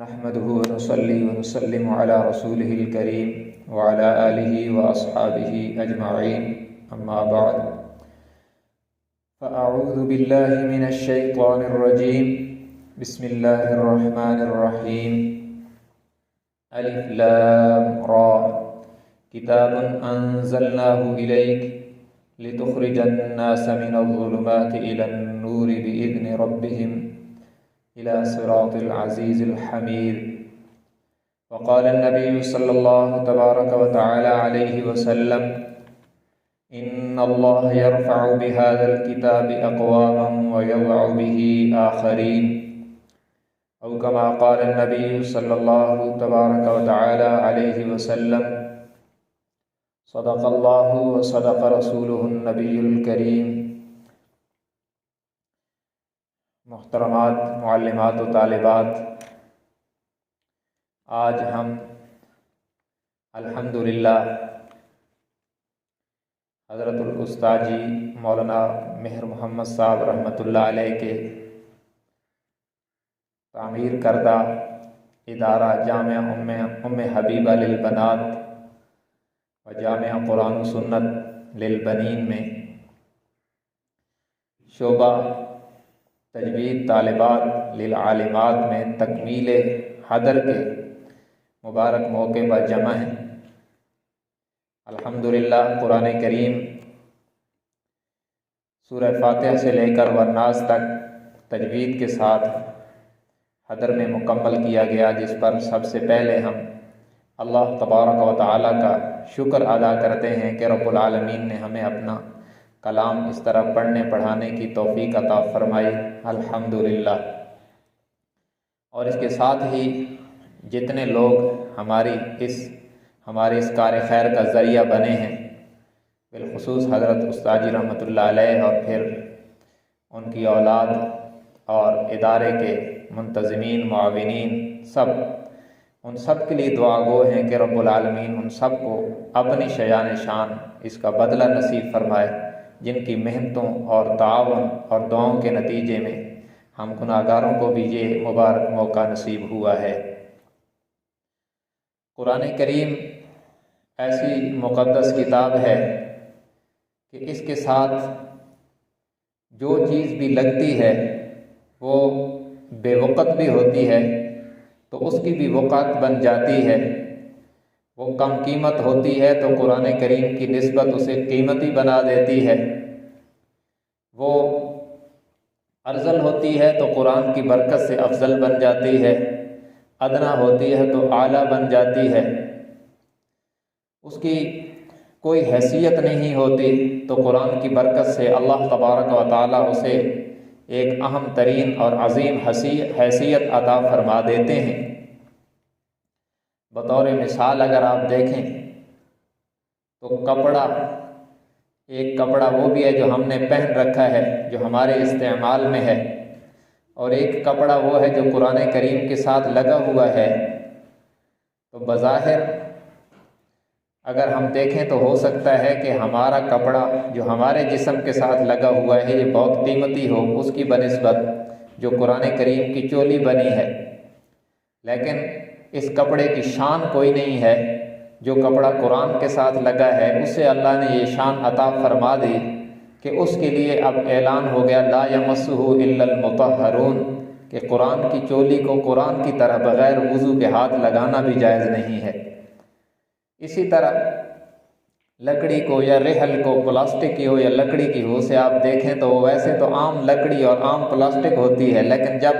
نحمده ونصلي ونسلم على رسوله الكريم وعلى آله وأصحابه أجمعين أما بعد فأعوذ بالله من الشيطان الرجيم بسم الله الرحمن الرحيم ألف لام را كتاب أنزلناه إليك لتخرج الناس من الظلمات إلى النور بإذن ربهم إلى صراط العزيز الحميد. وقال النبي صلى الله تبارك وتعالى عليه وسلم إن الله يرفع بهذا الكتاب أقواما ويضع به آخرين، أو كما قال النبي صلى الله تبارك وتعالى عليه وسلم صدق الله وصدق رسوله النبي الكريم. محترمات معلمات و طالبات، آج ہم الحمدللہ حضرت الاستاذ جی مولانا مہر محمد صاحب رحمۃ اللہ علیہ کے تعمیر کردہ ادارہ جامعہ ام حبیبہ للبنات و جامعہ قرآن و سنت للبنین میں شعبہ تجوید طالبات للعالمات میں تکمیل حضر کے مبارک موقع پر جمع ہیں. الحمدللہ قرآن کریم سورہ فاتحہ سے لے کر والناس تک تجوید کے ساتھ حضر میں مکمل کیا گیا، جس پر سب سے پہلے ہم اللہ تبارک و تعالیٰ کا شکر ادا کرتے ہیں کہ رب العالمین نے ہمیں اپنا کلام اس طرح پڑھنے پڑھانے کی توفیق عطا فرمائی، الحمدللہ. اور اس کے ساتھ ہی جتنے لوگ ہمارے اس کار خیر کا ذریعہ بنے ہیں، بالخصوص حضرت استاذ جی رحمۃ اللہ علیہ اور پھر ان کی اولاد اور ادارے کے منتظمین معاونین، ان سب کے لیے دعا گو ہیں کہ رب العالمین ان سب کو اپنی شایان شان اس کا بدلہ نصیب فرمائے، جن کی محنتوں اور تعاون اور دعاؤں کے نتیجے میں ہم گناہگاروں کو بھی یہ مبارک موقع نصیب ہوا ہے. قرآن کریم ایسی مقدس کتاب ہے کہ اس کے ساتھ جو چیز بھی لگتی ہے وہ بے وقت بھی ہوتی ہے تو اس کی بھی وقت بن جاتی ہے، وہ کم قیمت ہوتی ہے تو قرآن کریم کی نسبت اسے قیمتی بنا دیتی ہے، وہ ارذل ہوتی ہے تو قرآن کی برکت سے افضل بن جاتی ہے، ادنا ہوتی ہے تو اعلیٰ بن جاتی ہے، اس کی کوئی حیثیت نہیں ہوتی تو قرآن کی برکت سے اللہ تبارک و تعالیٰ اسے ایک اہم ترین اور عظیم حیثیت عطا فرما دیتے ہیں. بطور مثال اگر آپ دیکھیں تو ایک کپڑا وہ بھی ہے جو ہم نے پہن رکھا ہے، جو ہمارے استعمال میں ہے، اور ایک کپڑا وہ ہے جو قرآن کریم کے ساتھ لگا ہوا ہے. تو بظاہر اگر ہم دیکھیں تو ہو سکتا ہے کہ ہمارا کپڑا جو ہمارے جسم کے ساتھ لگا ہوا ہے یہ بہت قیمتی ہو اس کی بنسبت جو قرآن کریم کی چولی بنی ہے، لیکن اس کپڑے کی شان کوئی نہیں ہے. جو کپڑا قرآن کے ساتھ لگا ہے اس سے اللہ نے یہ شان عطا فرما دی کہ اس کے لیے اب اعلان ہو گیا لا یمسہ الا المطہرون، کہ قرآن کی چولی کو قرآن کی طرح بغیر وضو کے ہاتھ لگانا بھی جائز نہیں ہے. اسی طرح لکڑی کو یا رحل کو پلاسٹک کی ہو یا لکڑی کی ہو سے آپ دیکھیں تو ویسے تو عام لکڑی اور عام پلاسٹک ہوتی ہے، لیکن جب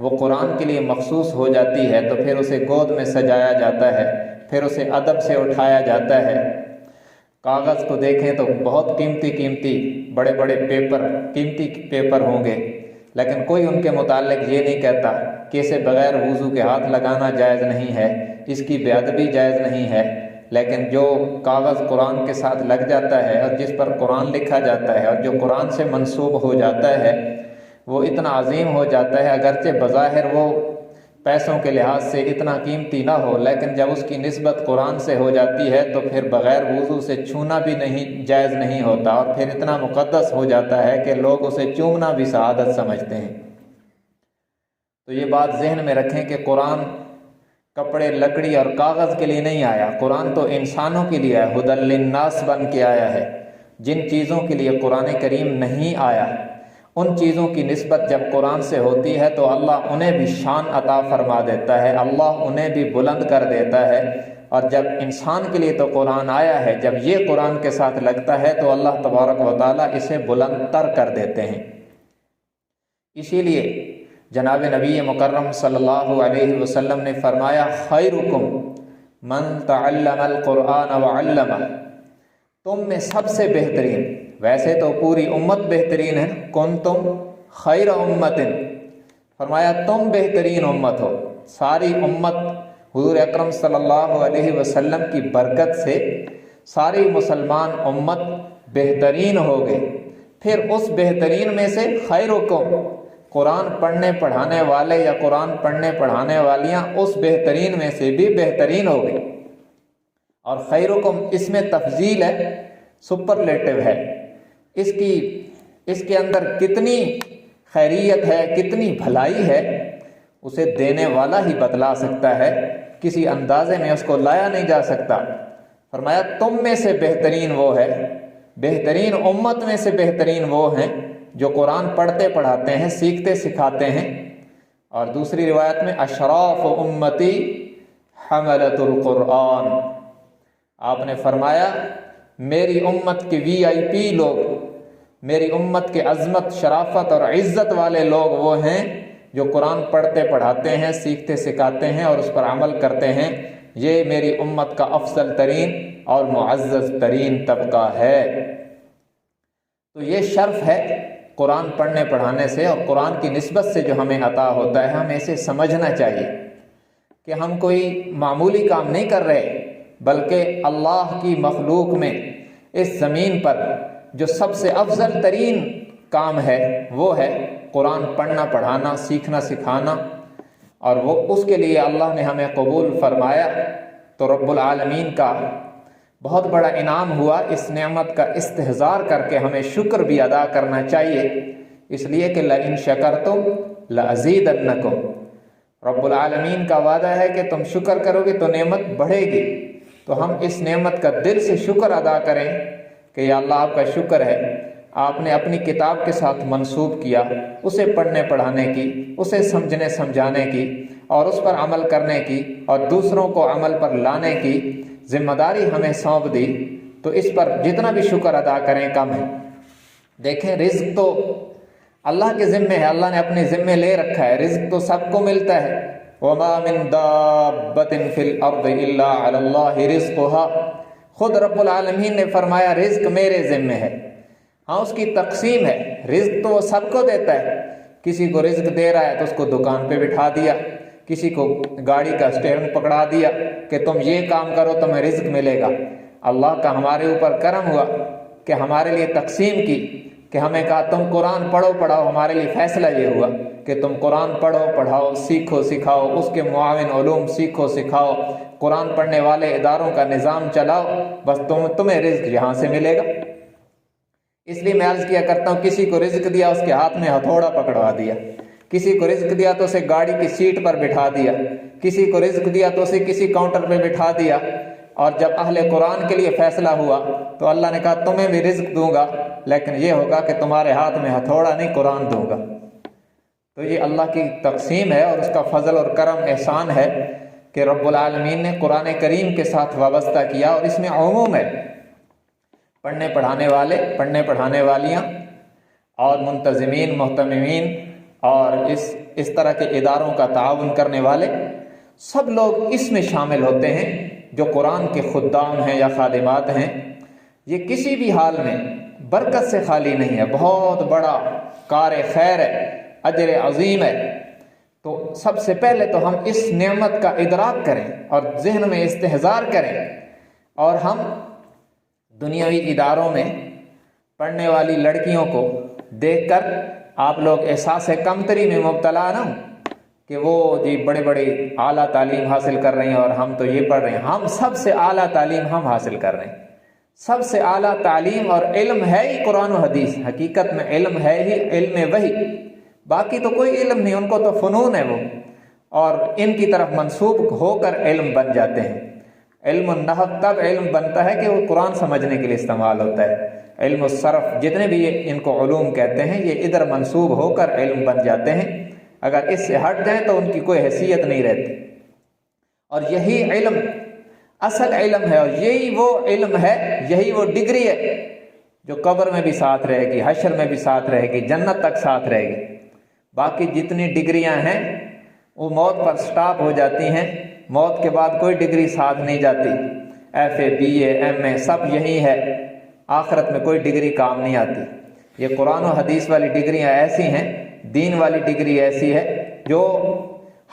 وہ قرآن کے لیے مخصوص ہو جاتی ہے تو پھر اسے گود میں سجایا جاتا ہے، پھر اسے ادب سے اٹھایا جاتا ہے. کاغذ کو دیکھیں تو بہت قیمتی بڑے قیمتی پیپر ہوں گے، لیکن کوئی ان کے متعلق یہ نہیں کہتا کہ اسے بغیر وضو کے ہاتھ لگانا جائز نہیں ہے، اس کی بے ادبی جائز نہیں ہے. لیکن جو کاغذ قرآن کے ساتھ لگ جاتا ہے اور جس پر قرآن لکھا جاتا ہے اور جو قرآن سے منسوب ہو جاتا ہے وہ اتنا عظیم ہو جاتا ہے، اگرچہ بظاہر وہ پیسوں کے لحاظ سے اتنا قیمتی نہ ہو، لیکن جب اس کی نسبت قرآن سے ہو جاتی ہے تو پھر بغیر وضو سے چھونا بھی جائز نہیں ہوتا، اور پھر اتنا مقدس ہو جاتا ہے کہ لوگ اسے چومنا بھی سعادت سمجھتے ہیں. تو یہ بات ذہن میں رکھیں کہ قرآن کپڑے لکڑی اور کاغذ کے لیے نہیں آیا، قرآن تو انسانوں کے لیے ہے، ھدی للناس بن کے آیا ہے۔ جن چیزوں کے لیے قرآن کریم نہیں آیا ان چیزوں کی نسبت جب قرآن سے ہوتی ہے تو اللہ انہیں بھی شان عطا فرما دیتا ہے، اللہ انہیں بھی بلند کر دیتا ہے۔ اور جب انسان کے لیے تو قرآن آیا ہے، جب یہ قرآن کے ساتھ لگتا ہے تو اللہ تبارک و تعالیٰ اسے بلند تر کر دیتے ہیں۔ اسی لیے جناب نبی مکرم صلی اللہ علیہ وسلم نے فرمایا خیرکم من تعلم القرآن وعلمہ، تم میں سب سے بہترین، ویسے تو پوری امت بہترین ہے، کنتم خیر امت، فرمایا تم بہترین امت ہو۔ ساری امت حضور اکرم صلی اللہ علیہ وسلم کی برکت سے ساری مسلمان امت بہترین ہو گئے۔ پھر اس بہترین میں سے خیرکم، قرآن پڑھنے پڑھانے والے یا قرآن پڑھنے پڑھانے والیاں اس بہترین میں سے بھی بہترین ہو گئے۔ اور خیرکم اس میں تفضیل ہے، سپرلیٹو ہے، اس کے اندر کتنی خیریت ہے، کتنی بھلائی ہے، اسے دینے والا ہی بتلا سکتا ہے، کسی اندازے میں اس کو لایا نہیں جا سکتا۔ فرمایا تم میں سے بہترین وہ ہے، بہترین امت میں سے بہترین وہ ہیں جو قرآن پڑھتے پڑھاتے ہیں، سیکھتے سکھاتے ہیں۔ اور دوسری روایت میں اشراف امتی حملۃ القرآن، آپ نے فرمایا میری امت کے VIP لوگ، میری امت کے عظمت شرافت اور عزت والے لوگ وہ ہیں جو قرآن پڑھتے پڑھاتے ہیں، سیکھتے سکھاتے ہیں اور اس پر عمل کرتے ہیں۔ یہ میری امت کا افضل ترین اور معزز ترین طبقہ ہے۔ تو یہ شرف ہے قرآن پڑھنے پڑھانے سے، اور قرآن کی نسبت سے جو ہمیں عطا ہوتا ہے ہمیں اسے سمجھنا چاہیے کہ ہم کوئی معمولی کام نہیں کر رہے، بلکہ اللہ کی مخلوق میں اس زمین پر جو سب سے افضل ترین کام ہے وہ ہے قرآن پڑھنا پڑھانا، سیکھنا سکھانا، اور وہ اس کے لیے اللہ نے ہمیں قبول فرمایا۔ تو رب العالمین کا بہت بڑا انعام ہوا، اس نعمت کا استحضار کر کے ہمیں شکر بھی ادا کرنا چاہیے، اس لیے کہ لئن شکرتم لأزیدنکم، رب العالمین کا وعدہ ہے کہ تم شکر کرو گے تو نعمت بڑھے گی۔ تو ہم اس نعمت کا دل سے شکر ادا کریں کہ یا اللہ آپ کا شکر ہے، آپ نے اپنی کتاب کے ساتھ منسوب کیا، اسے پڑھنے پڑھانے کی، اسے سمجھنے سمجھانے کی اور اس پر عمل کرنے کی اور دوسروں کو عمل پر لانے کی ذمہ داری ہمیں سونپ دی، تو اس پر جتنا بھی شکر ادا کریں کم ہے۔ دیکھیں رزق تو اللہ کے ذمے ہے، اللہ نے اپنے ذمے لے رکھا ہے، رزق تو سب کو ملتا ہے۔ وَمَا مِن دَابَّةٍ فِي الْأَرْضِ إِلَّا عَلَى اللَّهِ رِزْقُهَا، خود رب العالمین نے فرمایا رزق میرے ذمے ہے۔ ہاں اس کی تقسیم ہے، رزق تو وہ سب کو دیتا ہے، کسی کو رزق دے رہا ہے تو اس کو دکان پہ بٹھا دیا، کسی کو گاڑی کا اسٹیئرنگ پکڑا دیا کہ تم یہ کام کرو تمہیں رزق ملے گا۔ اللہ کا ہمارے اوپر کرم ہوا کہ ہمارے لیے تقسیم کی، کہ ہمیں کہا تم قرآن پڑھو پڑھاؤ، ہمارے لیے فیصلہ یہ ہوا کہ تم قرآن پڑھو پڑھاؤ، سیکھو سکھاؤ، اس کے معاون علوم سیکھو سکھاؤ، قرآن پڑھنے والے اداروں کا نظام چلاؤ، بس تمہیں رزق یہاں سے ملے گا۔ اس لیے میں عرض کیا کرتا ہوں، کسی کو رزق دیا اس کے ہاتھ میں ہتھوڑا پکڑوا دیا، کسی کو رزق دیا تو اسے گاڑی کی سیٹ پر بٹھا دیا، کسی کو رزق دیا تو اسے کسی کاؤنٹر پہ بٹھا دیا، اور جب اہل قرآن کے لیے فیصلہ ہوا تو اللہ نے کہا تمہیں بھی رزق دوں گا، لیکن یہ ہوگا کہ تمہارے ہاتھ میں ہتھوڑا نہیں، قرآن دوں گا۔ تو یہ اللہ کی تقسیم ہے اور اس کا فضل اور کرم احسان ہے کہ رب العالمین نے قرآن کریم کے ساتھ وابستہ کیا، اور اس میں عموم ہے، پڑھنے پڑھانے والے، پڑھنے پڑھانے والیاں اور منتظمین، محتممین اور اس طرح کے اداروں کا تعاون کرنے والے، سب لوگ اس میں شامل ہوتے ہیں جو قرآن کے خدام ہیں یا خادمات ہیں۔ یہ کسی بھی حال میں برکت سے خالی نہیں ہے، بہت بڑا کار خیر ہے، اجر عظیم ہے۔ تو سب سے پہلے تو ہم اس نعمت کا ادراک کریں اور ذہن میں استحضار کریں، اور ہم دنیاوی اداروں میں پڑھنے والی لڑکیوں کو دیکھ کر آپ لوگ احساس کمتری میں مبتلا نہ ہوں کہ وہ جی بڑے بڑے اعلیٰ تعلیم حاصل کر رہے ہیں اور ہم تو یہ پڑھ رہے ہیں۔ ہم سب سے اعلیٰ تعلیم ہم حاصل کر رہے ہیں، سب سے اعلیٰ تعلیم اور علم ہے ہی قرآن و حدیث، حقیقت میں علم ہے ہی علم وحی، باقی تو کوئی علم نہیں، ان کو تو فنون ہے وہ، اور ان کی طرف منسوب ہو کر علم بن جاتے ہیں۔ علم النحو تب علم بنتا ہے کہ وہ قرآن سمجھنے کے لیے استعمال ہوتا ہے۔ علم الصرف، جتنے بھی ان کو علوم کہتے ہیں، یہ ادھر منسوب ہو کر علم بن جاتے ہیں۔ اگر اس سے ہٹ جائیں تو ان کی کوئی حیثیت نہیں رہتی۔ اور یہی علم اصل علم ہے، اور یہی وہ علم ہے، یہی وہ ڈگری ہے جو قبر میں بھی ساتھ رہے گی، حشر میں بھی ساتھ رہے گی، جنت تک ساتھ رہے گی۔ باقی جتنی ڈگریاں ہیں وہ موت پر سٹاپ ہو جاتی ہیں، موت کے بعد کوئی ڈگری ساتھ نہیں جاتی۔ F A, B A, M A سب یہی ہے، آخرت میں کوئی ڈگری کام نہیں آتی۔ یہ قرآن و حدیث والی ڈگریاں ایسی ہیں، دین والی ڈگری ایسی ہے جو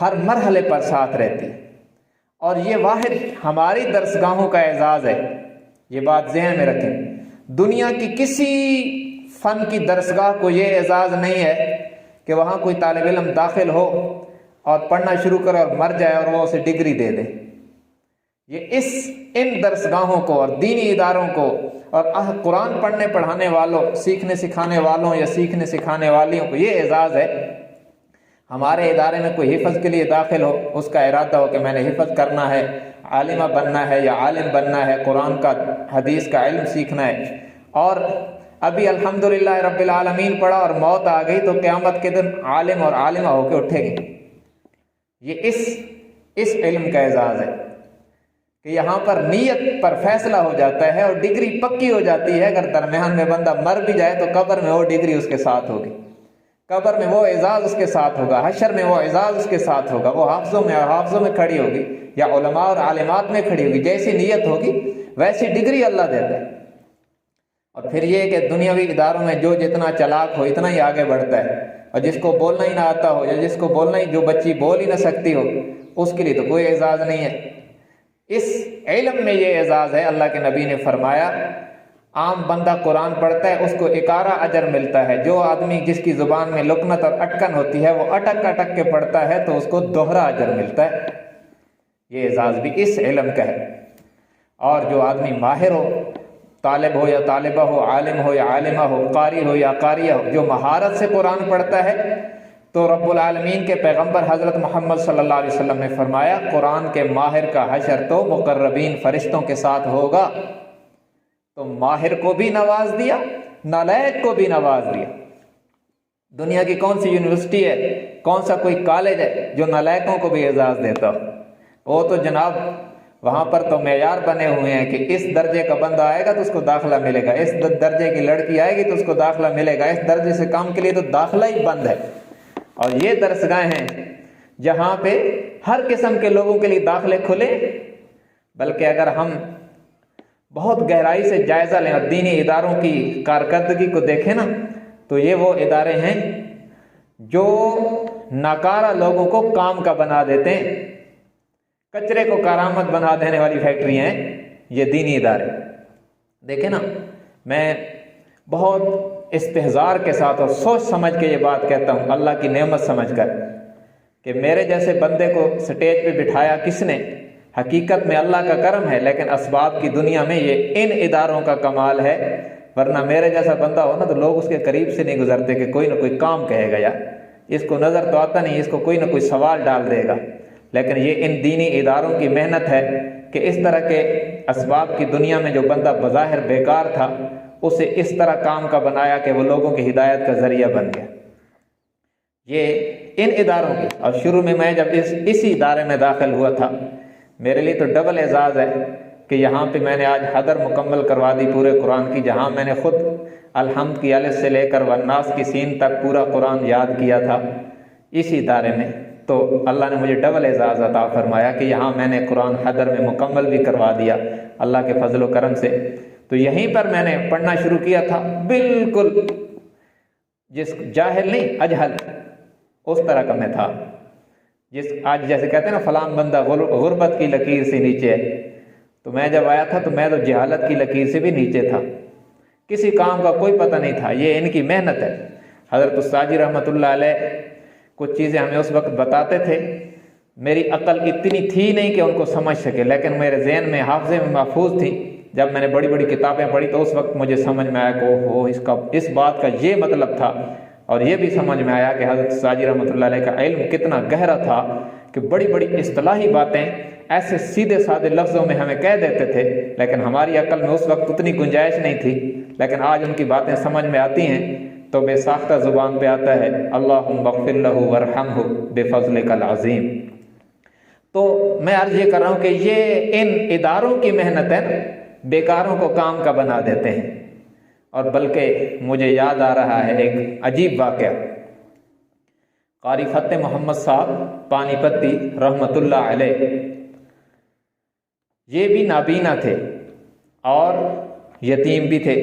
ہر مرحلے پر ساتھ رہتی ہے، اور یہ واحد ہماری درسگاہوں کا اعزاز ہے۔ یہ بات ذہن میں رکھیں، دنیا کی کسی فن کی درسگاہ کو یہ اعزاز نہیں ہے کہ وہاں کوئی طالب علم داخل ہو اور پڑھنا شروع کرے اور مر جائے اور وہ اسے ڈگری دے دے۔ یہ ان درسگاہوں کو اور دینی اداروں کو اور قرآن پڑھنے پڑھانے والوں، سیکھنے سکھانے والوں یا سیکھنے سکھانے والیوں کو یہ اعزاز ہے۔ ہمارے ادارے میں کوئی حفظ کے لیے داخل ہو، اس کا ارادہ ہو کہ میں نے حفظ کرنا ہے، عالمہ بننا ہے یا عالم بننا ہے، قرآن کا حدیث کا علم سیکھنا ہے، اور ابھی الحمدللہ رب العالمین پڑھا اور موت آ گئی تو قیامت کے دن عالم اور عالمہ ہو کے اٹھے گی۔ یہ اس علم کا اعزاز ہے کہ یہاں پر نیت پر فیصلہ ہو جاتا ہے اور ڈگری پکی ہو جاتی ہے۔ اگر درمیان میں بندہ مر بھی جائے تو قبر میں وہ ڈگری اس کے ساتھ ہوگی، قبر میں وہ اعزاز اس کے ساتھ ہوگا، حشر میں وہ اعزاز اس کے ساتھ ہوگا، وہ حافظوں میں کھڑی ہوگی یا علماء اور عالمات میں کھڑی ہوگی۔ جیسی نیت ہوگی ویسی ڈگری اللہ دیتا ہے۔ اور پھر یہ کہ دنیاوی اداروں میں جو جتنا چلاک ہو اتنا ہی آگے بڑھتا ہے، اور جس کو بولنا ہی نہ آتا ہو یا جس کو بولنا ہی، جو بچی بول ہی نہ سکتی ہو، اس کے لیے تو کوئی اعزاز نہیں ہے۔ اس علم میں یہ اعزاز ہے۔ اللہ کے نبی نے فرمایا، عام بندہ قرآن پڑھتا ہے اس کو 11 اجر ملتا ہے، جو آدمی جس کی زبان میں لکنت اور اٹکن ہوتی ہے وہ اٹک اٹک کے پڑھتا ہے تو اس کو دوہرا اجر ملتا ہے۔ یہ اعزاز بھی اس علم کا ہے۔ اور جو آدمی ماہر ہو، طالب ہو یا طالبہ ہو، عالم ہو یا عالمہ ہو، قاری ہو یا قاریہ ہو، جو مہارت سے قرآن پڑھتا ہے، تو رب العالمین کے پیغمبر حضرت محمد صلی اللہ علیہ وسلم نے فرمایا، قرآن کے ماہر کا حشر تو مقربین فرشتوں کے ساتھ ہوگا۔ تو ماہر کو بھی نواز دیا، نالائق کو بھی نواز دیا۔ دنیا کی کون سی یونیورسٹی ہے، کون سا کوئی کالج ہے جو نالائقوں کو بھی اعزاز دیتا ہو؟ وہ تو جناب وہاں پر تو معیار بنے ہوئے ہیں کہ اس درجے کا بندہ آئے گا تو اس کو داخلہ ملے گا، اس درجے کی لڑکی آئے گی تو اس کو داخلہ ملے گا، اس درجے سے کم کے لیے تو داخلہ ہی بند ہے۔ اور یہ درسگاہیں ہیں جہاں پہ ہر قسم کے لوگوں کے لیے داخلے کھلے۔ بلکہ اگر ہم بہت گہرائی سے جائزہ لیں اور دینی اداروں کی کارکردگی کو دیکھیں نا، تو یہ وہ ادارے ہیں جو ناکارہ لوگوں کو کام کا بنا دیتے ہیں، کچرے کو کارآمد بنا دینے والی فیکٹریاں ہیں یہ دینی ادارے۔ دیکھیں نا، میں بہت استحضار کے ساتھ اور سوچ سمجھ کے یہ بات کہتا ہوں، اللہ کی نعمت سمجھ کر، کہ میرے جیسے بندے کو سٹیج پہ بٹھایا کس نے؟ حقیقت میں اللہ کا کرم ہے، لیکن اسباب کی دنیا میں یہ ان اداروں کا کمال ہے۔ ورنہ میرے جیسا بندہ ہو نا تو لوگ اس کے قریب سے نہیں گزرتے کہ کوئی نہ کوئی کام کہے گا، یار اس کو نظر تو آتا نہیں، اس کو کوئی نہ کوئی سوال ڈال دے گا۔ لیکن یہ ان دینی اداروں کی محنت ہے کہ اس طرح کے اسباب کی دنیا میں جو بندہ بظاہر بیکار تھا اسے اس طرح کام کا بنایا کہ وہ لوگوں کی ہدایت کا ذریعہ بن گیا۔ یہ ان اداروں کی، اور شروع میں جب اسی ادارے میں داخل ہوا تھا، میرے لیے تو ڈبل اعزاز ہے کہ یہاں پہ میں نے آج حدر مکمل کروا دی پورے قرآن کی، جہاں میں نے خود الحمد کی الف سے لے کر والناس کی سین تک پورا قرآن یاد کیا تھا اسی ادارے میں۔ تو اللہ نے مجھے ڈبل اعزاز عطا فرمایا کہ یہاں میں نے قرآن حدر میں مکمل بھی کروا دیا اللہ کے فضل و کرم سے۔ تو یہیں پر میں نے پڑھنا شروع کیا تھا، بالکل جس جاہل نہیں اجہل اس طرح کا میں تھا، آج جیسے کہتے ہیں نا فلان بندہ غربت کی لکیر سے نیچے ہے، تو میں جب آیا تھا تو میں تو جہالت کی لکیر سے بھی نیچے تھا، کسی کام کا کوئی پتہ نہیں تھا۔ یہ ان کی محنت ہے۔ حضرت الساجی رحمۃ اللہ علیہ کچھ چیزیں ہمیں اس وقت بتاتے تھے، میری عقل اتنی تھی نہیں کہ ان کو سمجھ سکے، لیکن میرے ذہن میں حافظے میں محفوظ تھی۔ جب میں نے بڑی بڑی کتابیں پڑھی تو اس وقت مجھے سمجھ میں آیا کہ اس بات کا یہ مطلب تھا، اور یہ بھی سمجھ میں آیا کہ حضرت ساجی رحمۃ اللہ علیہ کا علم کتنا گہرا تھا کہ بڑی بڑی اصطلاحی باتیں ایسے سیدھے سادے لفظوں میں ہمیں کہہ دیتے تھے، لیکن ہماری عقل میں اس وقت اتنی گنجائش نہیں تھی، لیکن آج ان کی باتیں سمجھ میں آتی ہیں تو بے ساختہ زبان پہ آتا ہے اللہم اغفر لہ وارحمہ بفضلک العظیم۔ تو میں عرض یہ کر رہا ہوں کہ یہ ان اداروں کی محنتیں بیکاروں کو کام کا بنا دیتے ہیں۔ اور بلکہ مجھے یاد آ رہا ہے ایک عجیب واقعہ، قاری فتح محمد صاحب پانی پتی رحمۃ اللہ علیہ، یہ بھی نابینا تھے اور یتیم بھی تھے۔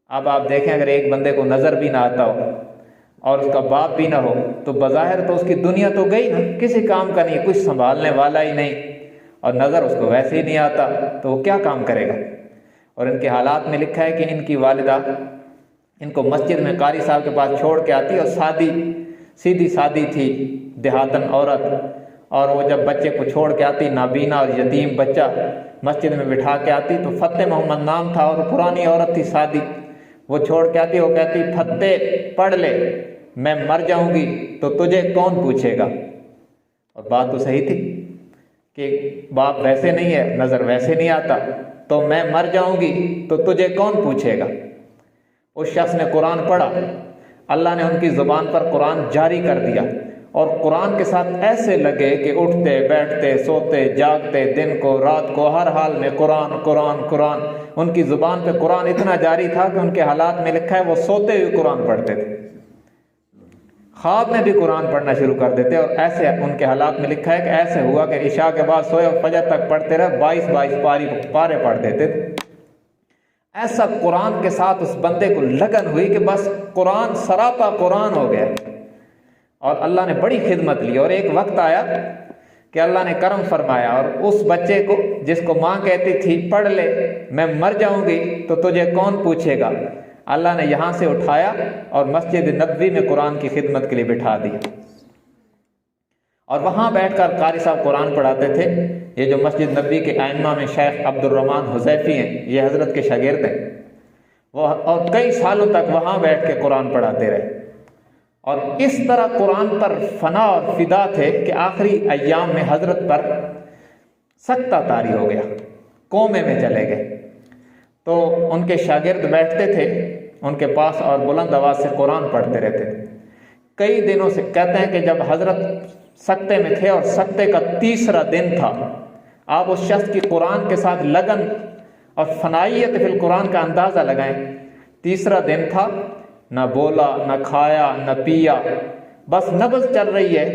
اب آپ دیکھیں اگر ایک بندے کو نظر بھی نہ آتا ہو اور اس کا باپ بھی نہ ہو تو بظاہر تو اس کی دنیا تو گئی نا، کسی کام کا نہیں، کچھ سنبھالنے والا ہی نہیں، اور نظر اس کو ویسے ہی نہیں آتا تو وہ کیا کام کرے گا۔ اور ان کے حالات میں لکھا ہے کہ ان کی والدہ ان کو مسجد میں قاری صاحب کے پاس چھوڑ کے آتی، اور سیدھی سادی تھی دیہاتن عورت، اور وہ جب بچے کو چھوڑ کے آتی، نابینا اور یتیم بچہ مسجد میں بٹھا کے آتی، تو فتح محمد نام تھا اور پرانی عورت تھی سادی، وہ چھوڑ کے آتی، وہ کہتی فتح پڑھ لے، میں مر جاؤں گی تو تجھے کون پوچھے گا۔ اور بات تو صحیح تھی کہ باپ ویسے نہیں ہے، نظر ویسے نہیں آتا، تو میں مر جاؤں گی تو تجھے کون پوچھے گا۔ اس شخص نے قرآن پڑھا، اللہ نے ان کی زبان پر قرآن جاری کر دیا، اور قرآن کے ساتھ ایسے لگے کہ اٹھتے بیٹھتے سوتے جاگتے دن کو رات کو ہر حال میں قرآن قرآن قرآن، ان کی زبان پہ قرآن اتنا جاری تھا کہ ان کے حالات میں لکھا ہے وہ سوتے ہوئے قرآن پڑھتے تھے، خواب میں بھی قرآن پڑھنا شروع کر دیتے، اور ایسے ان کے حالات میں لکھا ہے کہ ایسے ہوا کہ عشاء کے بعد سوئے اور فجر تک پڑھتے رہے، 22 پارے پڑھ دیتے تھے۔ ایسا قرآن کے ساتھ اس بندے کو لگن ہوئی کہ بس قرآن سراپا قرآن ہو گیا، اور اللہ نے بڑی خدمت لی، اور ایک وقت آیا کہ اللہ نے کرم فرمایا، اور اس بچے کو جس کو ماں کہتی تھی پڑھ لے میں مر جاؤں گی تو تجھے کون پوچھے گا، اللہ نے یہاں سے اٹھایا اور مسجد نبوی میں قرآن کی خدمت کے لیے بٹھا دیا، اور وہاں بیٹھ کر قاری صاحب قرآن پڑھاتے تھے۔ یہ جو مسجد نبوی کے ائمہ میں شیخ عبد الرحمن حذیفی ہیں، یہ حضرت کے شاگرد ہیں، وہ اور کئی سالوں تک وہاں بیٹھ کے قرآن پڑھاتے رہے، اور اس طرح قرآن پر فنا اور فدا تھے کہ آخری ایام میں حضرت پر سکتہ طاری ہو گیا، کومے میں چلے گئے۔ تو ان کے شاگرد بیٹھتے تھے ان کے پاس اور بلند آواز سے قرآن پڑھتے رہتے تھے۔ کئی دنوں سے کہتے ہیں کہ جب حضرت سکتے میں تھے اور سکتے کا تیسرا دن تھا، آپ اس شخص کی قرآن کے ساتھ لگن اور فنائیت فی القرآن کا اندازہ لگائیں۔ تیسرا دن تھا، نہ بولا نہ کھایا نہ پیا، بس نبض چل رہی ہے،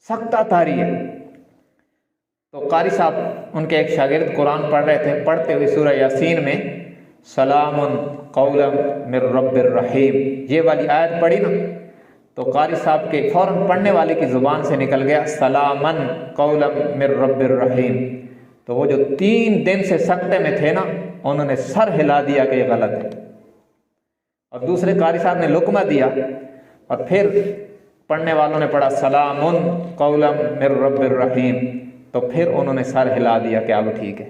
سکتہ طاری ہے۔ تو قاری صاحب ان کے ایک شاگرد قرآن پڑھ رہے تھے، پڑھتے ہوئے سورہ یاسین میں سلام قولا من رب الرحیم یہ والی آیت پڑھی نا، تو قاری صاحب کے فوراً پڑھنے والے کی زبان سے نکل گیا سلامن قولا من رب الرحیم۔ تو وہ جو 3 دن سے سکتے میں تھے نا، انہوں نے سر ہلا دیا کہ یہ غلط ہے، اور دوسرے قاری صاحب نے لقمہ دیا، اور پھر پڑھنے والوں نے پڑھا سلام قولا من رب الرحیم، تو پھر انہوں نے سر ہلا دیا کہ اب ٹھیک ہے۔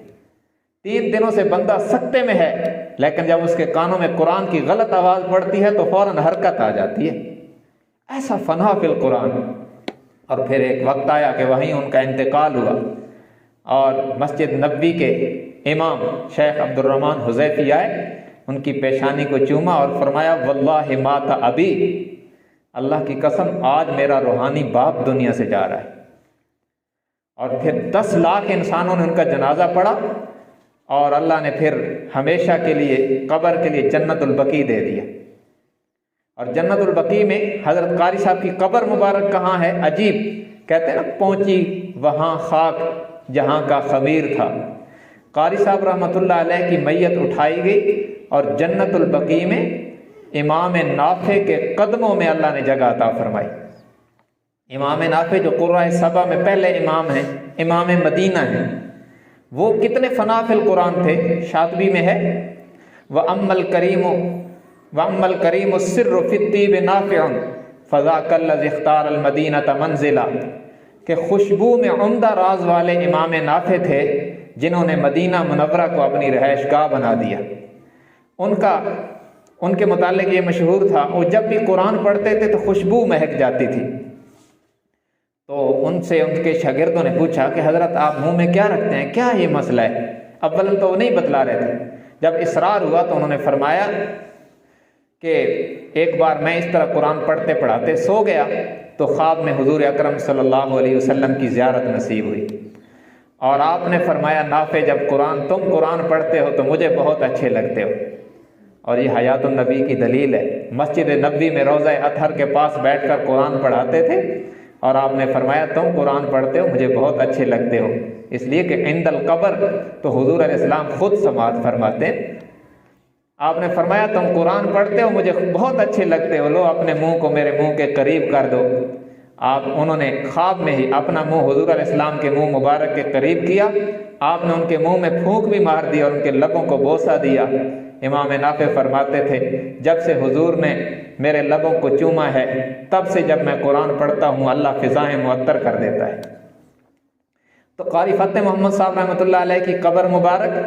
3 دنوں سے بندہ سکتے میں ہے، لیکن جب اس کے کانوں میں قرآن کی غلط آواز پڑتی ہے تو فوراً حرکت آ جاتی ہے۔ ایسا فنا فی القرآن۔ اور پھر ایک وقت آیا کہ وہیں ان کا انتقال ہوا، اور مسجد نبوی کے امام شیخ عبد الرحمن حذیفی آئے، ان کی پیشانی کو چوما اور فرمایا واللہ مات ابی، اللہ کی قسم آج میرا روحانی باپ دنیا سے جا رہا ہے۔ اور پھر 10 لاکھ انسانوں نے ان کا جنازہ پڑھا، اور اللہ نے پھر ہمیشہ کے لیے قبر کے لیے جنت البقیع دے دیا۔ اور جنت البقیع میں حضرت قاری صاحب کی قبر مبارک کہاں ہے؟ عجیب، کہتے ہیں نا پہنچی وہاں خاک جہاں کا خمیر تھا۔ قاری صاحب رحمۃ اللہ علیہ کی میت اٹھائی گئی اور جنت البقیع میں امام نافع کے قدموں میں اللہ نے جگہ عطا فرمائی۔ امام نافع جو قرۂ سبع میں پہلے امام ہیں، امام مدینہ ہیں، وہ کتنے فنا فی القرآن تھے۔ شاطبی میں ہے وَأَمَّا الْكَرِيمُ السِّرُّ فِي الطِّيبِ نَافِعٌ فَذَاكَ الَّذِي اخْتَارَ الْمَدِينَةَ مَنزِلًا، کہ خوشبو میں عمدہ راز والے امام نافع تھے جنہوں نے مدینہ منورہ کو اپنی رہائش گاہ بنا دیا۔ ان کے متعلق یہ مشہور تھا، وہ جب بھی قرآن پڑھتے تھے تو خوشبو مہک جاتی تھی۔ تو ان سے ان کے شاگردوں نے پوچھا کہ حضرت آپ منہ میں کیا رکھتے ہیں، کیا یہ مسئلہ ہے؟ اول تو وہ نہیں بتلا رہے تھے، جب اصرار ہوا تو انہوں نے فرمایا کہ ایک بار میں اس طرح قرآن پڑھتے پڑھاتے سو گیا تو خواب میں حضور اکرم صلی اللہ علیہ وسلم کی زیارت نصیب ہوئی، اور آپ نے فرمایا نافع جب تم قرآن پڑھتے ہو تو مجھے بہت اچھے لگتے ہو۔ اور یہ حیات النبی کی دلیل ہے، مسجد نبوی میں روضہ اطہر کے پاس بیٹھ کر قرآن پڑھاتے تھے اور آپ نے فرمایا تم قرآن پڑھتے ہو مجھے بہت اچھے لگتے ہو، اس لیے کہ عند القبر تو حضور علیہ السلام خود سماعت فرماتے ہیں۔ آپ نے فرمایا تم قرآن پڑھتے ہو مجھے بہت اچھے لگتے ہو، لو اپنے منہ کو میرے منہ کے قریب کر دو۔ انہوں نے خواب میں ہی اپنا منہ حضور علیہ السلام کے منہ مبارک کے قریب کیا، آپ نے ان کے منہ میں پھونک بھی مار دی اور ان کے لبوں کو بوسہ دیا۔ امام نافع فرماتے تھے جب سے حضور نے میرے لبوں کو چوما ہے تب سے جب میں قرآن پڑھتا ہوں اللہ فضائیں معطر کر دیتا ہے۔ تو قاری فتح محمد صاحب رحمۃ اللہ علیہ کی قبر مبارک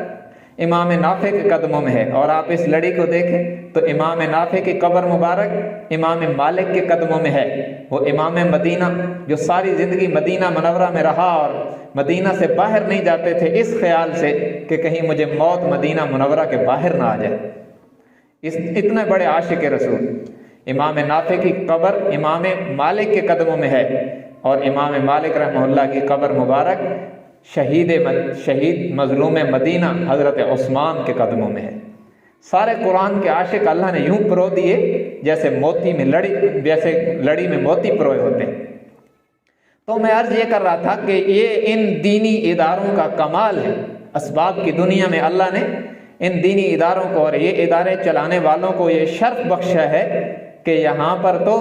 امام نافع کے قدموں میں ہے، اور آپ اس لڑی کو دیکھیں تو امام نافع کی قبر مبارک امام مالک کے قدموں میں ہے۔ وہ امام مدینہ جو ساری زندگی مدینہ منورہ میں رہا اور مدینہ سے باہر نہیں جاتے تھے اس خیال سے کہ کہیں مجھے موت مدینہ منورہ کے باہر نہ آ جائے، اتنے بڑے عاشق رسول۔ امام نافع کی قبر امام مالک کے قدموں میں ہے، اور امام مالک رحمہ اللہ کی قبر مبارک شہید مظلوم مدینہ حضرت عثمان کے قدموں میں ہے۔ سارے قرآن کے عاشق اللہ نے یوں پرو دیے جیسے لڑی میں موتی پروئے ہوتے ہیں۔ تو میں عرض یہ کر رہا تھا کہ یہ ان دینی اداروں کا کمال ہے، اسباب کی دنیا میں اللہ نے ان دینی اداروں کو اور یہ ادارے چلانے والوں کو یہ شرف بخشا ہے کہ یہاں پر تو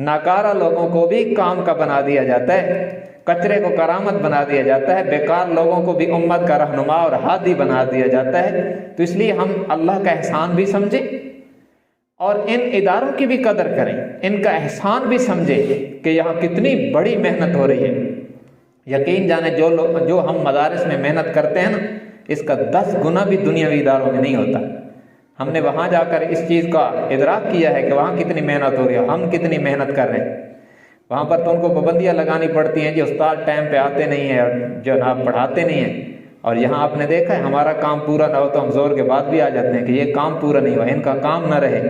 ناکارہ لوگوں کو بھی کام کا بنا دیا جاتا ہے، کچرے کو کرامت بنا دیا جاتا ہے، بیکار لوگوں کو بھی امت کا رہنما اور ہادی بنا دیا جاتا ہے۔ تو اس لیے ہم اللہ کا احسان بھی سمجھیں اور ان اداروں کی بھی قدر کریں، ان کا احسان بھی سمجھیں کہ یہاں کتنی بڑی محنت ہو رہی ہے۔ یقین جانے جو ہم مدارس میں محنت کرتے ہیں نا، اس کا 10 گنا بھی دنیاوی اداروں میں نہیں ہوتا۔ ہم نے وہاں جا کر اس چیز کا ادراک کیا ہے کہ وہاں کتنی محنت ہو رہی ہے، ہم کتنی محنت کر رہے ہیں۔ وہاں پر تو ان کو پابندیاں لگانی پڑتی ہیں، جو استاد ٹائم پہ آتے نہیں ہیں اور جناب پڑھاتے نہیں ہیں، اور یہاں آپ نے دیکھا ہے ہمارا کام پورا نہ ہو تو ہم زور کے بعد بھی آ جاتے ہیں کہ یہ کام پورا نہیں ہوا، ان کا کام نہ رہے،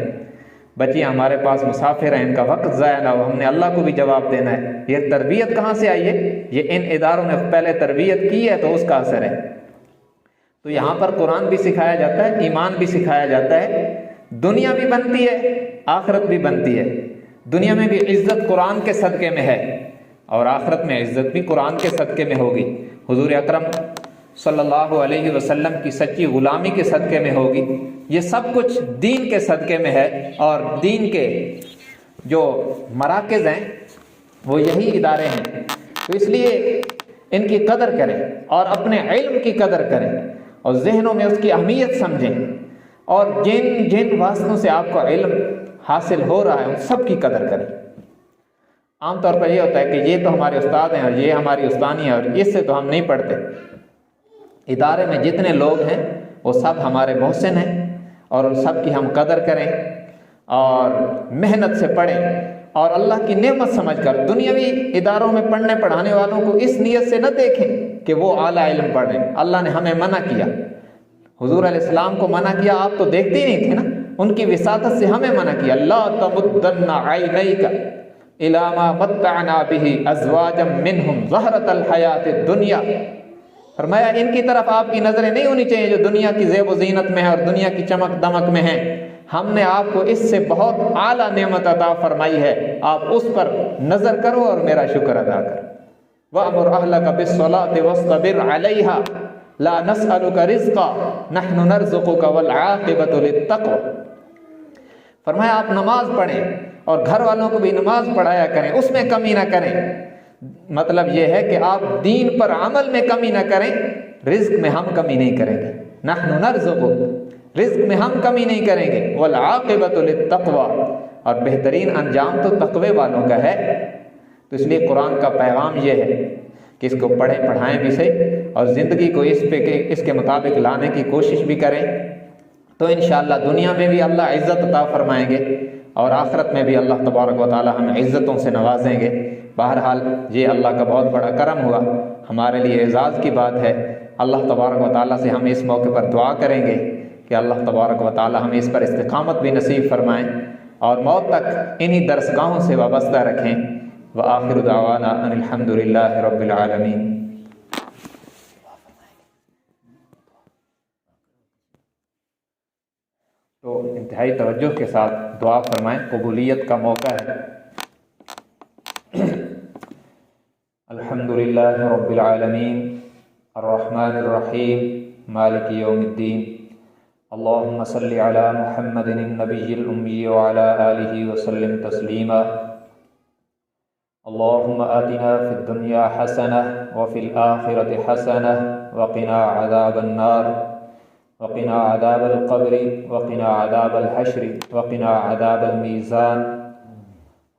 بچیاں ہمارے پاس مسافر ہیں، ان کا وقت ضائع نہ ہو، ہم نے اللہ کو بھی جواب دینا ہے۔ یہ تربیت کہاں سے آئی ہے؟ یہ ان اداروں نے پہلے تربیت کی ہے تو اس کا اثر ہے۔ تو یہاں پر قرآن بھی سکھایا جاتا ہے، ایمان بھی سکھایا جاتا ہے، دنیا بھی بنتی ہے آخرت بھی بنتی ہے۔ دنیا میں بھی عزت قرآن کے صدقے میں ہے اور آخرت میں عزت بھی قرآن کے صدقے میں ہوگی، حضور اکرم صلی اللہ علیہ وسلم کی سچی غلامی کے صدقے میں ہوگی۔ یہ سب کچھ دین کے صدقے میں ہے، اور دین کے جو مراکز ہیں وہ یہی ادارے ہیں۔ تو اس لیے ان کی قدر کریں اور اپنے علم کی قدر کریں اور ذہنوں میں اس کی اہمیت سمجھیں، اور جن جن واسطوں سے آپ کا علم حاصل ہو رہا ہے ان سب کی قدر کریں۔ عام طور پر یہ ہوتا ہے کہ یہ تو ہمارے استاد ہیں اور یہ ہماری استانی ہے اور اس سے تو ہم نہیں پڑھتے۔ ادارے میں جتنے لوگ ہیں وہ سب ہمارے محسن ہیں، اور ان سب کی ہم قدر کریں اور محنت سے پڑھیں، اور اللہ کی نعمت سمجھ کر دنیاوی اداروں میں پڑھنے پڑھانے والوں کو اس نیت سے نہ دیکھیں کہ وہ اعلیٰ علم پڑھ رہے ہیں۔ اللہ نے ہمیں منع کیا، حضور علیہ السلام کو منع کیا، آپ تو دیکھتے ہی نہیں تھے نا، ان کی وساطت سے ہمیں منع کیا، لا تمدن عینیک الی ما متعنا بہ ازواجا منہم زہرۃ الحیاۃ الدنیا۔ فرمایا ان کی طرف آپ کی نظریں نہیں ہونی چاہیے جو دنیا کی زیب و زینت میں ہے اور دنیا کی چمک دمک میں ہیں، ہم نے آپ کو اس سے بہت اعلیٰ نعمت عطا فرمائی ہے، آپ اس پر نظر کرو اور میرا شکر ادا کرو۔ وَأْمُرْ أَهْلَكَ بِالصَّلَاةِ وَاصْطَبِرْ عَلَيْهَا لَا نَسْأَلُكَ رِزْقًا نَحْنُ نَرْزُقُكَ وَالْعَاقِبَةُ لِلتَّقْوَىٰ۔ فرمایا آپ نماز پڑھیں اور گھر والوں کو بھی نماز پڑھایا کریں، اس میں کمی نہ کریں۔ مطلب یہ ہے کہ آپ دین پر عمل میں کمی نہ کریں، رزق میں ہم کمی نہیں کریں گے، نحن نرزقک، رزق میں ہم کمی نہیں کریں گے، والعاقبۃ للتقویٰ، اور بہترین انجام تو تقوی والوں کا ہے۔ تو اس لیے قرآن کا پیغام یہ ہے کہ اس کو پڑھیں پڑھائیں بھی صحیح، اور زندگی کو اس کے مطابق لانے کی کوشش بھی کریں، تو انشاءاللہ دنیا میں بھی اللہ عزت عطا فرمائیں گے اور آخرت میں بھی اللہ تبارک و تعالی ہمیں عزتوں سے نوازیں گے۔ بہرحال یہ اللہ کا بہت بڑا کرم ہوا، ہمارے لیے اعزاز کی بات ہے۔ اللہ تبارک و تعالیٰ سے ہم اس موقع پر دعا کریں گے کہ اللہ تبارک و تعالیٰ ہمیں اس پر استقامت بھی نصیب فرمائیں اور موت تک انہی درسگاہوں سے وابستہ رکھیں۔ وآخر دعوانا ان الحمد للہ رب العالمین۔ تو انتہائی توجہ کے ساتھ دعا فرمائیں، قبولیت کا موقع ہے۔ الحمدللہ رب العالمین الرحمن الرحیم مالک یوم الدین، اللہم صلی علی محمد النبی الامی وعلی آلہ وسلم تسلیما، اللہم آتنا فی الدنیا حسنہ وفی الآخرۃ حسنہ وقنا عذاب النار وقنا عذاب القبر وقنا عذاب الحشر وقنا عذاب الميزان،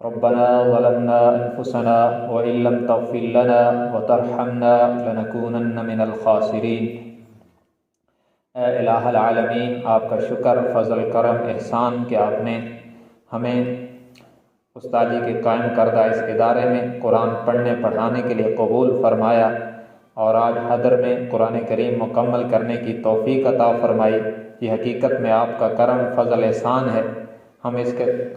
ربنا ظلمنا انفسنا وان لم تغفر لنا وترحمنا لنكونن من الخاسرین۔ اے الہ العالمین، آپ کا شکر، فضل، کرم، احسان کہ آپ نے ہمیں استادی کے قائم کردہ اس ادارے میں قرآن پڑھنے پڑھانے کے لیے قبول فرمایا اور آج حضر میں قرآن کریم مکمل کرنے کی توفیق عطا فرمائی۔ یہ حقیقت میں آپ کا کرم، فضل، احسان ہے،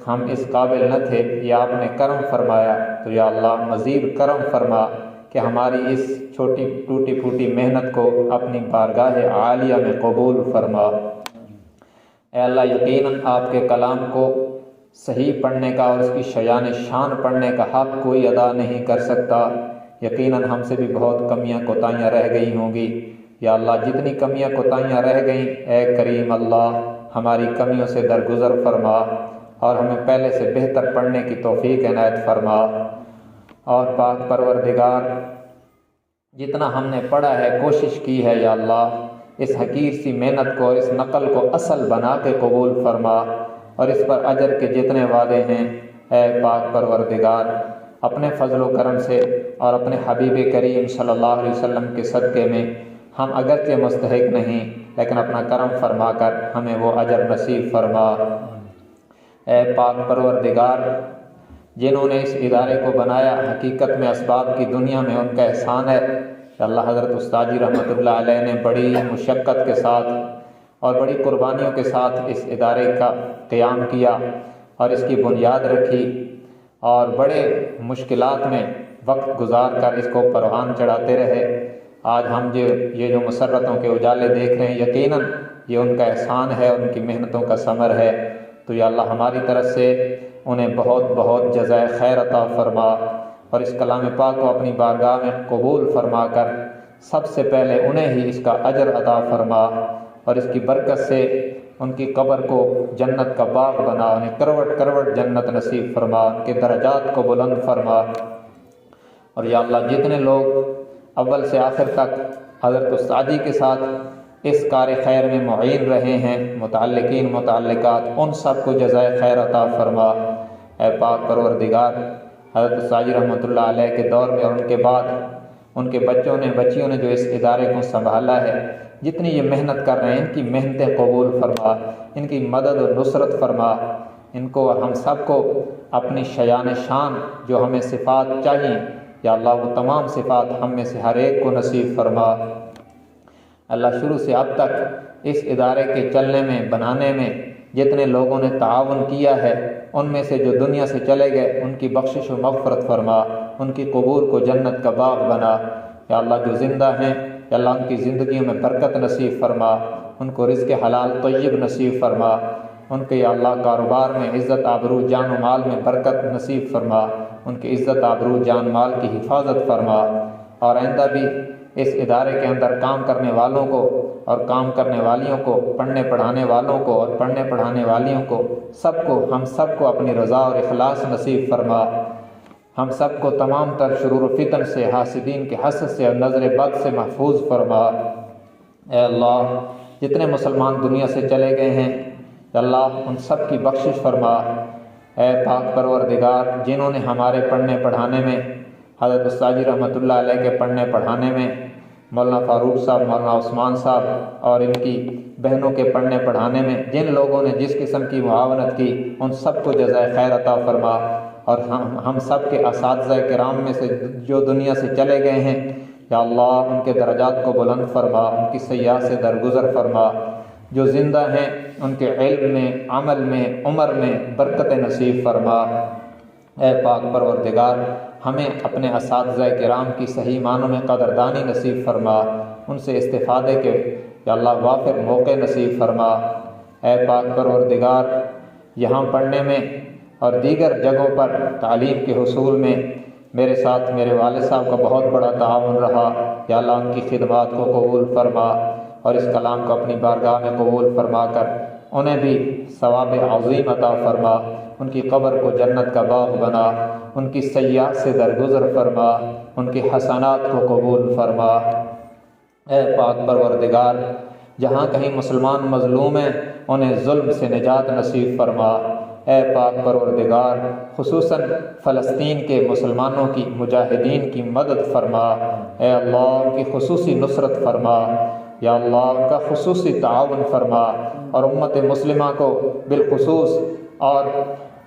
ہم اس قابل نہ تھے، یہ آپ نے کرم فرمایا۔ تو یا اللہ مزید کرم فرما کہ ہماری اس چھوٹی ٹوٹی پھوٹی محنت کو اپنی بارگاہ عالیہ میں قبول فرما۔ اے اللہ یقیناً آپ کے کلام کو صحیح پڑھنے کا اور اس کی شیان شان پڑھنے کا حق کوئی ادا نہیں کر سکتا، یقیناً ہم سے بھی بہت کمیاں کوتاہیاں رہ گئی ہوں گی۔ یا اللہ جتنی کمیاں کوتاہیاں رہ گئیں، اے کریم اللہ ہماری کمیوں سے درگزر فرما اور ہمیں پہلے سے بہتر پڑھنے کی توفیق عنایت فرما۔ اور پاک پروردگار جتنا ہم نے پڑھا ہے، کوشش کی ہے، یا اللہ اس حقیر سی محنت کو اور اس نقل کو اصل بنا کے قبول فرما اور اس پر اجر کے جتنے وعدے ہیں، اے پاک پروردگار اپنے فضل و کرم سے اور اپنے حبیب کریم صلی اللہ علیہ وسلم کے صدقے میں ہم اگرچہ مستحق نہیں لیکن اپنا کرم فرما کر ہمیں وہ اجر نصیب فرما۔ اے پاک پروردگار جنہوں نے اس ادارے کو بنایا، حقیقت میں اسباب کی دنیا میں ان کا احسان ہے۔ اللہ حضرت استاذی رحمۃ اللہ علیہ نے بڑی مشقت کے ساتھ اور بڑی قربانیوں کے ساتھ اس ادارے کا قیام کیا اور اس کی بنیاد رکھی اور بڑے مشکلات میں وقت گزار کر اس کو پروان چڑھاتے رہے۔ آج ہم یہ جو مسرتوں کے اجالے دیکھ رہے ہیں، یقیناً یہ ان کا احسان ہے، ان کی محنتوں کا ثمر ہے۔ تو یا اللہ ہماری طرف سے انہیں بہت بہت جزائے خیر عطا فرما اور اس کلام پاک کو اپنی بارگاہ میں قبول فرما کر سب سے پہلے انہیں ہی اس کا اجر عطا فرما اور اس کی برکت سے ان کی قبر کو جنت کا باغ بنا، انہیں کروٹ کروٹ جنت نصیب فرما، ان کے درجات کو بلند فرما۔ اور یا اللہ جتنے لوگ اول سے آخر تک حضرت استادی کے ساتھ اس کار خیر میں معین رہے ہیں، متعلقین متعلقات، ان سب کو جزائے خیر عطا فرما۔ اے پاک پروردگار حضرت استادی رحمۃ اللہ علیہ کے دور میں اور ان کے بعد ان کے بچیوں نے جو اس ادارے کو سنبھالا ہے، جتنی یہ محنت کر رہے ہیں، ان کی محنتیں قبول فرما، ان کی مدد و نصرت فرما، ان کو اور ہم سب کو اپنی شیان شان جو ہمیں صفات چاہیے، یا اللہ وہ تمام صفات ہم میں سے ہر ایک کو نصیب فرما۔ اللہ شروع سے اب تک اس ادارے کے چلنے میں، بنانے میں جتنے لوگوں نے تعاون کیا ہے، ان میں سے جو دنیا سے چلے گئے ان کی بخشش و مغفرت فرما، ان کی قبور کو جنت کا باغ بنا۔ یا اللہ جو زندہ ہیں، یا اللہ ان کی زندگیوں میں برکت نصیب فرما، ان کو رزق حلال طیب نصیب فرما، ان کے یا اللہ کاروبار میں عزت آبرو جان و مال میں برکت نصیب فرما، ان کی عزت آبرو جان مال کی حفاظت فرما، اور آئندہ بھی اس ادارے کے اندر کام کرنے والوں کو اور کام کرنے والیوں کو، پڑھنے پڑھانے والوں کو اور پڑھنے پڑھانے والیوں کو، سب کو، ہم سب کو اپنی رضا اور اخلاص نصیب فرما، ہم سب کو تمام تر شرور و فتن سے، حاسدین کے حسد سے اور نظر بد سے محفوظ فرما۔ اے اللہ جتنے مسلمان دنیا سے چلے گئے ہیں، اے اللہ ان سب کی بخشش فرما۔ اے پاک پروردگار جنہوں نے ہمارے پڑھنے پڑھانے میں، حضرت استاذی رحمۃ اللہ علیہ کے پڑھنے پڑھانے میں، مولانا فاروق صاحب، مولانا عثمان صاحب اور ان کی بہنوں کے پڑھنے پڑھانے میں جن لوگوں نے جس قسم کی معاونت کی، ان سب کو جزائے خیر عطا فرما اور ہم سب کے اساتذہ کرام میں سے جو دنیا سے چلے گئے ہیں، یا اللہ ان کے درجات کو بلند فرما، ان کی سیاح سے درگزر فرما۔ جو زندہ ہیں ان کے علم میں، عمل میں، عمر میں برکت نصیب فرما۔ اے پاک پروردگار، ہمیں اپنے اساتذہ کرام کی صحیح معنوں میں قدردانی نصیب فرما، ان سے استفادے کے یا اللہ وافر موقع نصیب فرما۔ اے پاک پروردگار، یہاں پڑھنے میں اور دیگر جگہوں پر تعلیم کے حصول میں میرے ساتھ میرے والد صاحب کا بہت بڑا تعاون رہا، یا اللہ ان کی خدمات کو قبول فرما اور اس کلام کو اپنی بارگاہ میں قبول فرما کر انہیں بھی ثواب عظیم عطا فرما، ان کی قبر کو جنت کا باغ بنا، ان کی سیاحت سے درگزر فرما، ان کی حسنات کو قبول فرما۔ اے پاک پروردگار، جہاں کہیں مسلمان مظلوم ہیں انہیں ظلم سے نجات نصیب فرما۔ اے پاک پروردگار، خصوصاً فلسطین کے مسلمانوں کی مجاہدین کی مدد فرما۔ اے اللہ ان کی خصوصی نصرت فرما، یا اللہ ان کا خصوصی تعاون فرما، اور امت مسلمہ کو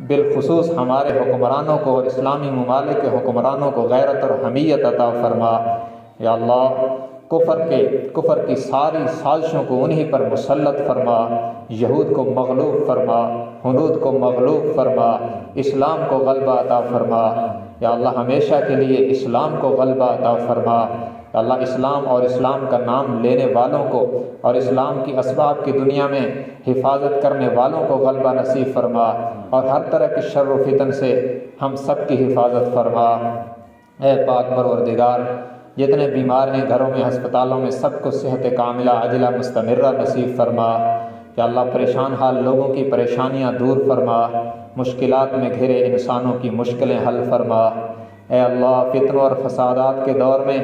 بالخصوص ہمارے حکمرانوں کو اور اسلامی ممالک کے حکمرانوں کو غیرت اور حمیت عطا فرما۔ یا اللہ کفر کی ساری سازشوں کو انہی پر مسلط فرما، یہود کو مغلوب فرما، ہنود کو مغلوب فرما، اسلام کو غلبہ عطا فرما۔ یا اللہ ہمیشہ کے لیے اسلام کو غلبہ عطا فرما۔ یا اللہ اسلام اور اسلام کا نام لینے والوں کو اور اسلام کی اسباب کی دنیا میں حفاظت کرنے والوں کو غلبہ نصیب فرما، اور ہر طرح کی شر و فتن سے ہم سب کی حفاظت فرما۔ اے پاک پروردگار، جتنے بیمار ہیں گھروں میں، ہسپتالوں میں، سب کو صحت کاملہ عاجلہ مستمرہ نصیب فرما۔ یا اللہ پریشان حال لوگوں کی پریشانیاں دور فرما، مشکلات میں گھرے انسانوں کی مشکلیں حل فرما۔ اے اللہ فتنوں اور فسادات کے دور میں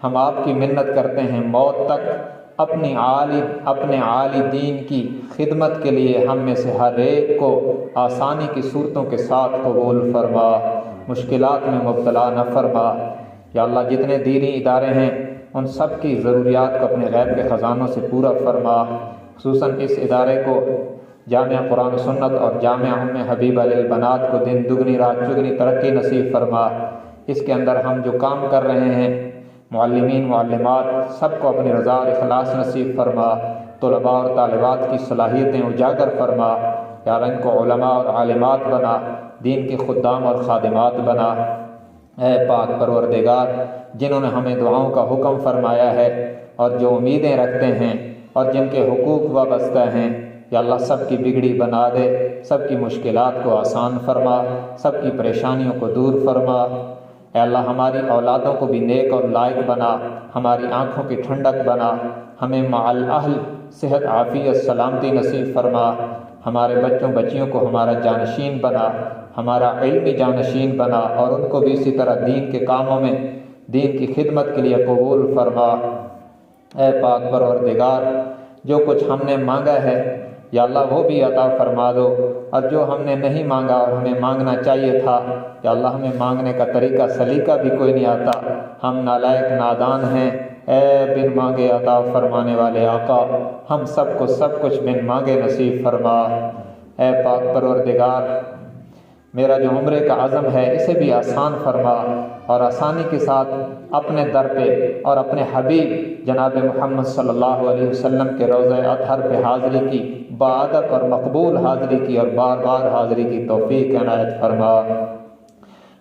ہم آپ کی منت کرتے ہیں، موت تک اپنے عالی دین کی خدمت کے لیے ہم میں سے ہر ایک کو آسانی کی صورتوں کے ساتھ قبول فرما، مشکلات میں مبتلا نہ فرما۔ یا اللہ جتنے دینی ادارے ہیں ان سب کی ضروریات کو اپنے غیب کے خزانوں سے پورا فرما، خصوصاً اس ادارے کو جامعہ قرآن و سنت اور جامعہ ام حبیبہ للبنات کو دن دگنی رات چگنی ترقی نصیب فرما۔ اس کے اندر ہم جو کام کر رہے ہیں، معلمین معلمات سب کو اپنی رضا اور اخلاص نصیب فرما، طلباء اور طالبات کی صلاحیتیں اجاگر فرما، یا ان کو علماء اور عالمات بنا، دین کے خدام اور خادمات بنا۔ اے پاک پروردگار، جنہوں نے ہمیں دعاؤں کا حکم فرمایا ہے اور جو امیدیں رکھتے ہیں اور جن کے حقوق وابستہ ہیں، یا اللہ سب کی بگڑی بنا دے، سب کی مشکلات کو آسان فرما، سب کی پریشانیوں کو دور فرما۔ اے اللہ ہماری اولادوں کو بھی نیک اور لائق بنا، ہماری آنکھوں کی ٹھنڈک بنا، ہمیں مع الاہل صحت عافیت سلامتی نصیب فرما، ہمارے بچوں بچیوں کو ہمارا جانشین بنا، ہمارا علمی جانشین بنا، اور ان کو بھی اسی طرح دین کے کاموں میں دین کی خدمت کے لیے قبول فرما۔ اے پاک پروردگار، جو کچھ ہم نے مانگا ہے یا اللہ وہ بھی عطا فرما دو، اور جو ہم نے نہیں مانگا اور ہمیں مانگنا چاہیے تھا، یا اللہ ہمیں مانگنے کا طریقہ سلیقہ بھی کوئی نہیں آتا، ہم نالائق نادان ہیں۔ اے بن مانگے عطا فرمانے والے آقا، ہم سب کو سب کچھ بن مانگے نصیب فرما۔ اے پاک پروردگار، میرا جو عمرے کا عزم ہے اسے بھی آسان فرما، اور آسانی کے ساتھ اپنے در پہ اور اپنے حبیب جناب محمد صلی اللہ علیہ وسلم کے روضہ اطہر پہ حاضری کی، بادب اور مقبول حاضری کی اور بار بار حاضری کی توفیق عنایت فرما۔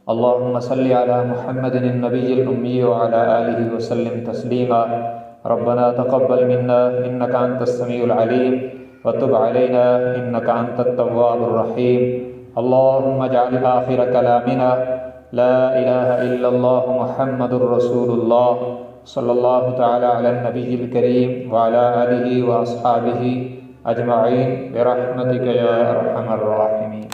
اللہم صلی علی محمد النبی الامی وعلی آلہ وسلم تسلیما۔ ربنا تقبل منا انک انت السمیع العلیم وتب علینا انک انت التواب الرحیم۔ اللهم اجعل آخر كلامنا لا إله إلا الله محمد رسول الله صلى الله تعالى على النبي الكريم وعلى آله وأصحابه أجمعين برحمتك يا أرحم الراحمين۔